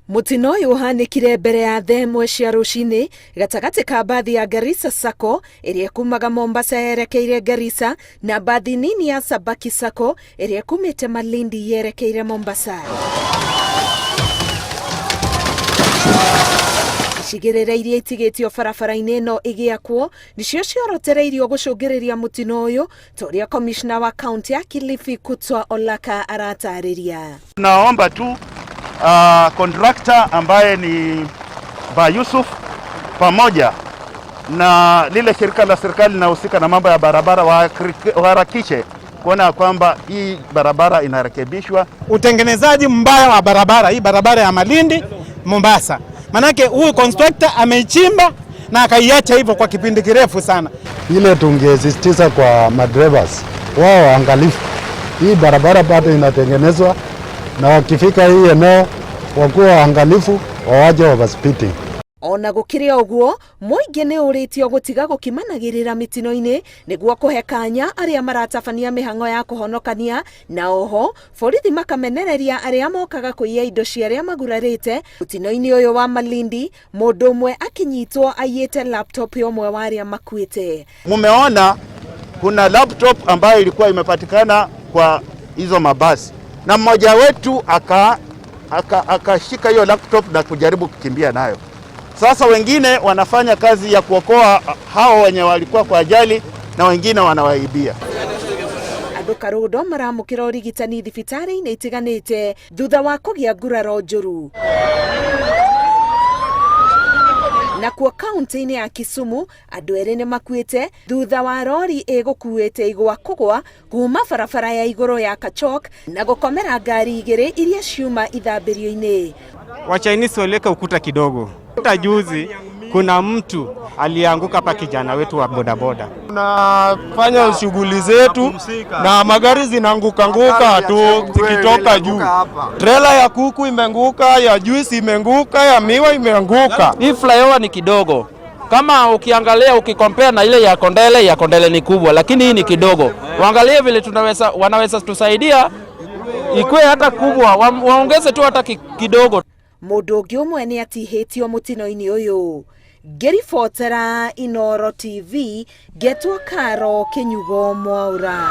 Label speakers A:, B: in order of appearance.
A: Mutino uyu uhanikire mbere ya themwe cia rucini gatagati ka bathi ya Garissa Sacco iria kumaga Mombasa yerekeire Garissa na bathi nini ya Sabaki Sacco iria kumite Malindi yerekeire Mombasa. Cigirira iria itigitio barabara-inĩ no igiakwo nicio ciorotereirio gucungiriria mutino uyu toria commissioner wa county ya Kilifi Kutwa Olaka aratariria.
B: Naomba tu contractor ambaye ni Ba Yusuf pamoja na lile shirika la serikali linahusika na mambo ya barabara waharakishe kuona kwamba hii barabara inarekebishwa.
C: Utengenezaji mbaya wa barabara, hii barabara ya Malindi Mombasa. Manake huyu constructor ameichimba na akaiacha hivyo kwa kipindi kirefu sana.
D: Ile tungesisitiza kwa madrivers wao waangalifu. Hii barabara bado inatengenezwa na wakifika hii eneo wakuwa waangalifu wawaje overspeeding.
A: Ona gukiria uguo muingi ni uritio gutiga gukimanagirira mitino-inĩ niguo kuhe kanya aria maratabania mihango ya kuhonokania na oho borithi makamenereria aria mokaga kuiya indo cia aria magurarite. Mutino-inĩ uyu wa Malindi mundu umwe akinyitwo aiyete laptop ya umwe wa aria makuite.
B: Mumeona kuna laptop ambayo ilikuwa imepatikana kwa hizo mabasi na mmoja wetu akashika hiyo laptop na kujaribu kukimbia nayo. Sasa wengine wanafanya kazi ya kuokoa hao wenye walikuwa kwa ajali na wengine wanawaibia.
A: Andũ karudo maramukira urigitani thibitari-inĩ itiganĩte thutha wa kũgĩa nguraro njũru. Na kwa kaunti-inĩ ya Kisumu andũ erĩ nĩ makuĩte thutha wa rori ĩgũkuĩte igwa kũgwa kuma barabara ya igũrũ ya Kachok na gũkomera ngari igĩrĩ iria ciuma ithambirio-inĩ.
C: Wa Chinese waliweka ukuta kidogo. Juzi kuna mtu alianguka hapa, kijana wetu wa bodaboda.
E: Tunafanya shughuli zetu na magari zinaanguka tu zikitoka juu. Trailer ya kuku imeanguka, ya juice imeanguka, ya miwa imeanguka.
F: Hii flyover ni kidogo. Kama ukiangalia ukikompea na ile ya Kondele ni kubwa, lakini hii ni kidogo. Waangalie vile wanaweza tusaidia ikuwe hata kubwa, waongeze tu hata kidogo.
A: Mundu ungi umwe ni atihitio mutino-inĩ uyu. Ngiribotera Inoro TV, Getwo Karo Kinyugo Mwaura.